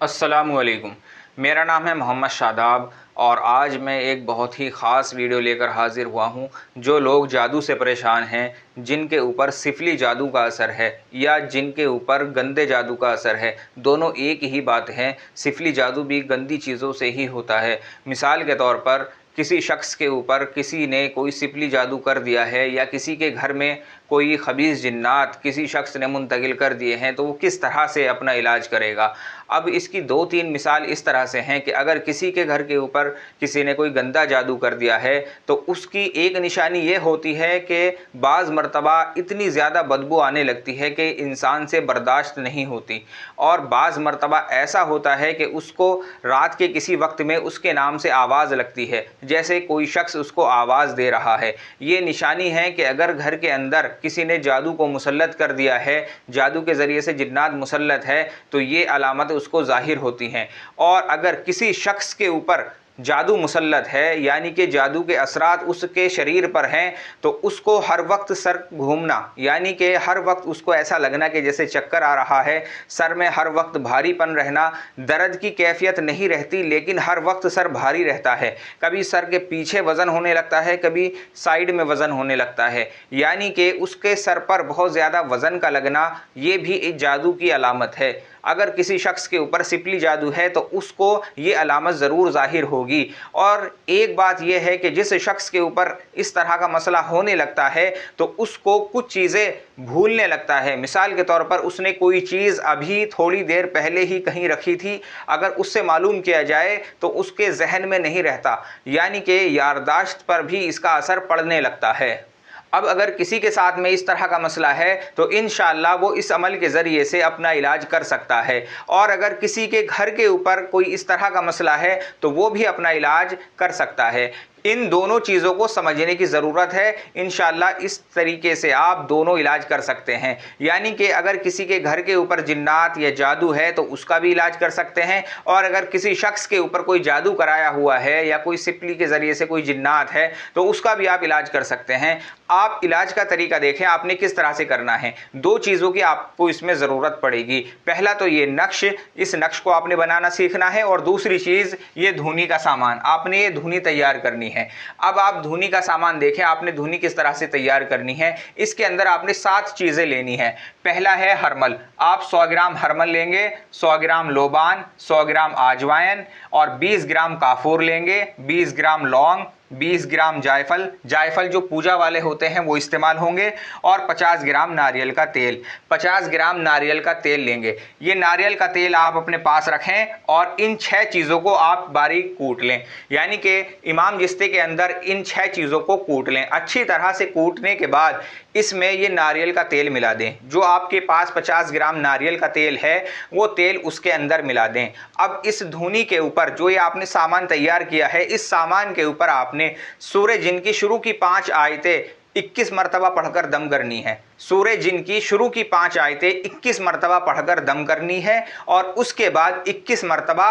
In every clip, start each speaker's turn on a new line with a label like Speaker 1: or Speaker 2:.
Speaker 1: अस्सलामुअलैकुम। मेरा नाम है मोहम्मद शादाब और आज मैं एक बहुत ही ख़ास वीडियो लेकर हाज़िर हुआ हूँ। जो लोग जादू से परेशान हैं, जिनके ऊपर सिफली जादू का असर है या जिनके ऊपर गंदे जादू का असर है, दोनों एक ही बात है। सिफली जादू भी गंदी चीज़ों से ही होता है। मिसाल के तौर पर किसी शख्स के ऊपर किसी ने कोई सिफली जादू कर दिया है या किसी के घर में कोई खबीस जिन्नात किसी शख्स ने मुंतकिल कर दिए हैं, तो वो किस तरह से अपना इलाज करेगा। अब इसकी दो तीन मिसाल इस तरह से हैं कि अगर किसी के घर के ऊपर किसी ने कोई गंदा जादू कर दिया है तो उसकी एक निशानी ये होती है कि बाज़ मरतबा इतनी ज़्यादा बदबू आने लगती है कि इंसान से बर्दाश्त नहीं होती, और बाज़ मरतबा ऐसा होता है कि उसको रात के किसी वक्त में उसके नाम से आवाज़ लगती है, जैसे कोई शख्स उसको आवाज़ दे रहा है। ये निशानी है कि अगर घर के अंदर किसी ने जादू को मुसल्लत कर दिया है, जादू के ज़रिए से जिन्नात मुसल्लत है, तो ये अलामत उसको ज़ाहिर होती हैं। और अगर किसी शख्स के ऊपर जादू मुसल्लत है, यानी कि जादू के असरात उसके शरीर पर हैं, तो उसको हर वक्त सर घूमना, यानी कि हर वक्त उसको ऐसा लगना कि जैसे चक्कर आ रहा है, सर में हर वक्त भारीपन रहना, दर्द की कैफियत नहीं रहती लेकिन हर वक्त सर भारी रहता है। कभी सर के पीछे वज़न होने लगता है, कभी साइड में वज़न होने लगता है, यानी कि उसके सर पर बहुत ज़्यादा वज़न का लगना, ये भी एक जादू की अलामत है। अगर किसी शख्स के ऊपर सिपली जादू है तो उसको ये अलामत ज़रूर ज़ाहिर होगी। और एक बात यह है कि जिस शख्स के ऊपर इस तरह का मसला होने लगता है तो उसको कुछ चीज़ें भूलने लगता है। मिसाल के तौर पर उसने कोई चीज़ अभी थोड़ी देर पहले ही कहीं रखी थी, अगर उससे मालूम किया जाए तो उसके जहन में नहीं रहता, यानी कि यारदाश्त पर भी इसका असर पड़ने लगता है। अब अगर किसी के साथ में इस तरह का मसला है तो इंशाअल्लाह वो इस अमल के ज़रिए से अपना इलाज कर सकता है। और अगर किसी के घर के ऊपर कोई इस तरह का मसला है तो वो भी अपना इलाज कर सकता है। इन दोनों चीज़ों को समझने की ज़रूरत है। इंशाअल्लाह इस तरीके से आप दोनों इलाज कर सकते हैं, यानी कि अगर किसी के घर के ऊपर जिन्नात या जादू है तो उसका भी इलाज कर सकते हैं, और अगर किसी शख्स के ऊपर कोई जादू कराया हुआ है या कोई सिपली के ज़रिए से कोई जिन्नात है तो उसका भी आप इलाज कर सकते हैं। आप इलाज का तरीका देखें आपने किस तरह से करना है। दो चीज़ों की आपको इसमें ज़रूरत पड़ेगी। पहला तो ये नक्श, इस नक्श को आपने बनाना सीखना है, और दूसरी चीज़ ये धुनी का सामान, आपने ये धुनी तैयार करनी है। अब आप धुनी का सामान देखें, आपने धुनी किस तरह से तैयार करनी है। इसके अंदर आपने 7 चीज़ें लेनी है। पहला है हरमल, आप 100 ग्राम हरमल लेंगे, 100 ग्राम लोबान, 100 ग्राम आजवाइन और 20 ग्राम काफूर लेंगे, 20 ग्राम लौंग, 20 ग्राम जायफल, जायफल जो पूजा वाले होते हैं वो इस्तेमाल होंगे, और 50 ग्राम नारियल का तेल, 50 ग्राम नारियल का तेल लेंगे। ये नारियल का तेल आप अपने पास रखें और इन 6 चीज़ों को आप बारीक कूट लें, यानी कि इमाम जिस्ते के अंदर इन 6 चीज़ों को कूट लें। अच्छी तरह से कूटने के बाद इसमें ये नारियल का तेल मिला दें। जो आपके पास 50 ग्राम नारियल का तेल है वो तेल उसके अंदर मिला दें। अब इस धुनी के ऊपर जो ये आपने सामान तैयार किया है, इस सामान के ऊपर आपने सूरह जिन की शुरू की 5 आयतें 21 मरतबा पढ़कर दम करनी है। सूरह जिन की शुरू की 5 आयतें 21 मरतबा पढ़कर दम करनी है, और उसके बाद 21 मरतबा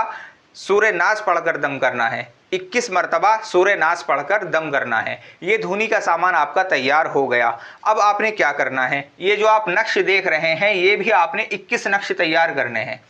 Speaker 1: सूरह नास पढ़कर दम करना है। 21 मरतबा सूरह नास पढ़कर दम करना है। ये धुनी का सामान आपका तैयार हो गया। अब आपने क्या करना है, ये जो आप नक्श देख रहे हैं ये भी आपने 21 नक्श तैयार करने हैं।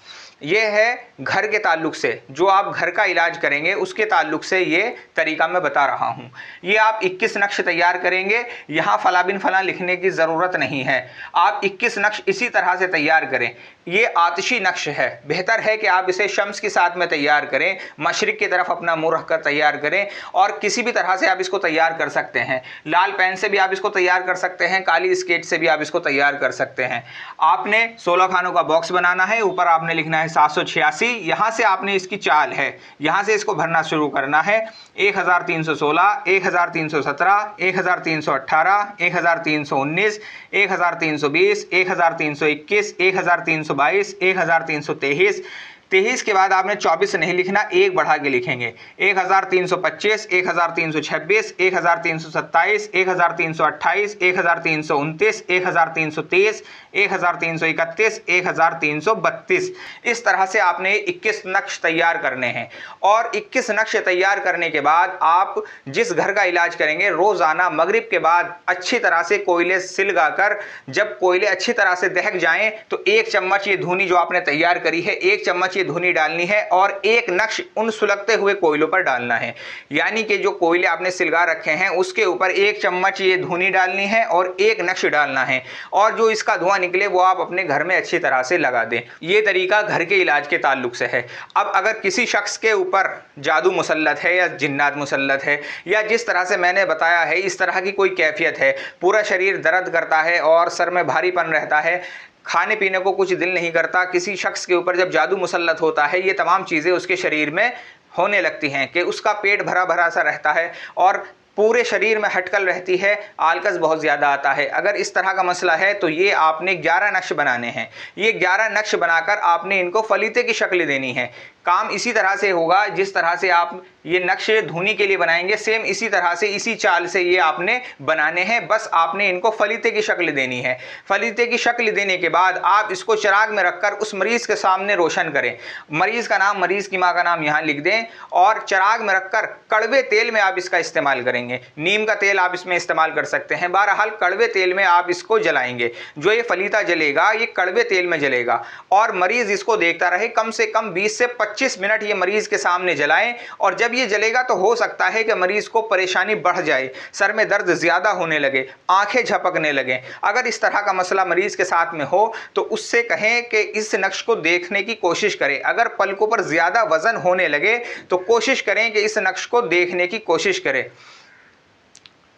Speaker 1: ये है घर के ताल्लुक से, जो आप घर का इलाज करेंगे उसके ताल्लुक से ये तरीका मैं बता रहा हूँ। ये आप 21 नक्श तैयार करेंगे, यहाँ फला बिन फला लिखने की ज़रूरत नहीं है। आप 21 नक्श इसी तरह से तैयार करें। ये आतिशी नक्श है, बेहतर है कि आप इसे शम्स के साथ में तैयार करें, मशरिक़ की तरफ अपना मुँह रख कर तैयार करें, और किसी भी तरह से आप इसको तैयार कर सकते हैं। लाल पेन से भी आप इसको तैयार कर सकते हैं, काली स्केच से भी आप इसको तैयार कर सकते हैं। आपने 16 खानों का बॉक्स बनाना है, ऊपर आपने लिखना है 786, यहाँ से आपने इसकी चाल है, यहाँ से इसको भरना शुरू करना है। 1316, 1317, 1318, 1319, 1320, 1321, 1322, 1323। 23 के बाद आपने 24 नहीं लिखना, एक बढ़ा के लिखेंगे। 1325, 1326, 1327, 1328, 1329, 1330, 1331, 1332। इस तरह से आपने 21 नक्श तैयार करने हैं। और 21 नक्श तैयार करने के बाद आप जिस घर का इलाज करेंगे, रोजाना मगरिब के बाद अच्छी तरह से कोयले सिलगाकर, जब कोयले अच्छी तरह से दहक जाएं तो 1 चम्मच ये धुनी जो आपने तैयार करी है, 1 चम्मच ये धुनी डालनी है और 1 नक्श उन सुलगते हुए कोयलों पर डालना है। यानी कि जो कोयले आपने सिलगा रखे हैं उसके ऊपर 1 चम्मच ये धुनी डालनी है और 1 नक्श डालना है, और जो इसका धुआं निकले वो आप अपने घर में अच्छी तरह से लगा दें। ये तरीका घर के इलाज के ताल्लुक से है। अब अगर किसी शख्स के ऊपर जादू मुसल्लत है या जिन्नात मुसल्लत है, या जिस तरह से मैंने बताया है इस तरह की कोई कैफियत है, पूरा शरीर दर्द करता है और सर में भारीपन रहता है, खाने पीने को कुछ दिल नहीं करता, किसी शख्स के ऊपर जब जादू मुसल्लत होता है ये तमाम चीज़ें उसके शरीर में होने लगती हैं कि उसका पेट भरा भरा सा रहता है और पूरे शरीर में हटकल रहती है, आलकस बहुत ज़्यादा आता है। अगर इस तरह का मसला है तो ये आपने 11 नक्श बनाने हैं। ये 11 नक्श बनाकर आपने इनको फलीते की शक्ल देनी है। काम इसी तरह से होगा जिस तरह से आप ये नक्श धुनी के लिए बनाएंगे, सेम इसी तरह से इसी चाल से ये आपने बनाने हैं। बस आपने इनको फलीते की शक्ल देनी है। फलीते की शक्ल देने के बाद आप इसको चिराग में रखकर उस मरीज़ के सामने रोशन करें। मरीज़ का नाम, मरीज़ की माँ का नाम यहाँ लिख दें और चिराग में रखकर कड़वे तेल में आप इसका इस्तेमाल करेंगे। नीम का तेल आप इसमें इस्तेमाल कर सकते हैं। बहरहाल कड़वे तेल में आप इसको जलाएंगे। जो ये फलीता जलेगा ये कड़वे तेल में जलेगा और मरीज़ इसको देखता रहे। कम से कम 20 से 25 मिनट ये मरीज़ के सामने जलाएं। और जब ये जलेगा तो हो सकता है कि मरीज़ को परेशानी बढ़ जाए, सर में दर्द ज़्यादा होने लगे, आंखें झपकने लगें। अगर इस तरह का मसला मरीज़ के साथ में हो तो उससे कहें कि इस नक्श को देखने की कोशिश करें। अगर पलकों पर ज़्यादा वज़न होने लगे तो कोशिश करें कि इस नक्श को देखने की कोशिश करें।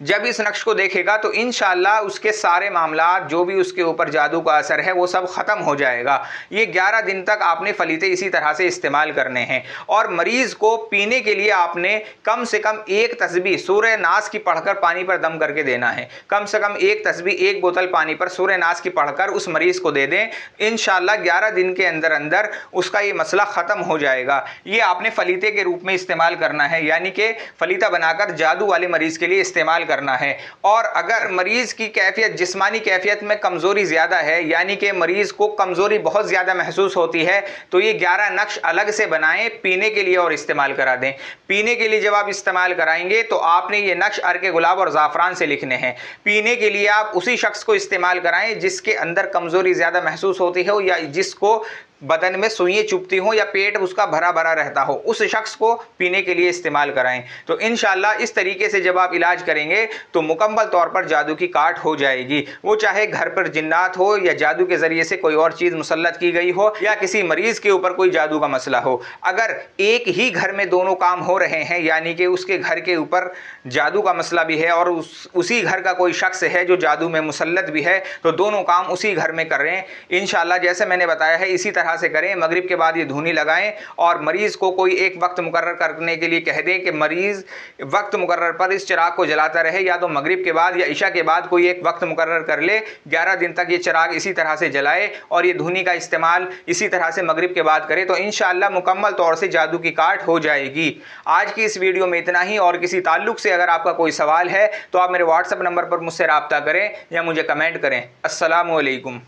Speaker 1: जब इस नक्श को देखेगा तो इंशाअल्लाह उसके सारे मामलात, जो भी उसके ऊपर जादू का असर है वो सब ख़त्म हो जाएगा। ये 11 दिन तक आपने फलीते इसी तरह से इस्तेमाल करने हैं। और मरीज़ को पीने के लिए आपने कम से कम 1 तस्बीह सूरह नास की पढ़कर पानी पर दम करके देना है। कम से कम 1 तस्बीह 1 बोतल पानी पर सूरह नास की पढ़कर उस मरीज़ को दे दें। इंशाअल्लाह 11 दिन के अंदर अंदर उसका ये मसला ख़त्म हो जाएगा। ये आपने फलीते के रूप में इस्तेमाल करना है, यानी कि फलीता बनाकर जादू वाले मरीज़ के लिए इस्तेमाल करना है। और अगर मरीज की कैफियत, जिस्मानी कैफियत में कमजोरी ज्यादा है, यानी कि मरीज को कमजोरी बहुत ज्यादा महसूस होती है, तो ये 11 नक्श अलग से बनाएं पीने के लिए और इस्तेमाल करा दें। पीने के लिए जब आप इस्तेमाल कराएंगे तो आपने ये नक्श अर्के गुलाब और ज़ाफ़रान से लिखने हैं। पीने के लिए आप उसी शख्स को इस्तेमाल कराएं जिसके अंदर कमजोरी ज्यादा महसूस होती है या जिसको बदन में सुइयां चुभती हों या पेट उसका भरा भरा रहता हो, उस शख्स को पीने के लिए इस्तेमाल कराएं। तो इंशाअल्लाह इस तरीके से जब आप इलाज करेंगे तो मुकम्मल तौर पर जादू की काट हो जाएगी। वो चाहे घर पर जिन्नात हो या जादू के ज़रिए से कोई और चीज़ मुसल्लत की गई हो या किसी मरीज़ के ऊपर कोई जादू का मसला हो, अगर एक ही घर में दोनों काम हो रहे हैं, यानी कि उसके घर के ऊपर जादू का मसला भी है और उसी घर का कोई शख्स है जो जादू में मुसल्लत भी है, तो दोनों काम उसी घर में कर रहे हैं। इंशाअल्लाह जैसे मैंने बताया है इसी तरह से करें। मगरिब के बाद ये धुनी लगाएं और मरीज को कोई एक वक्त मुकर्रर करने के लिए कह दें कि मरीज वक्त मुकर्रर पर इस चिराग को जलाता रहे, या तो मगरिब के बाद या इशा के बाद कोई एक वक्त मुकर्रर कर ले। 11 दिन तक ये चिराग इसी तरह से जलाए और ये धुनी का इस्तेमाल इसी तरह से मगरिब के बाद करे, तो इंशाअल्लाह मुकम्मल तौर से जादू की काट हो जाएगी। आज की इस वीडियो में इतना ही। और किसी ताल्लुक से अगर आपका कोई सवाल है तो आप मेरे व्हाट्सएप नंबर पर मुझसे रब्ता करें या मुझे कमेंट करें। अस्सलामु अलैकुम।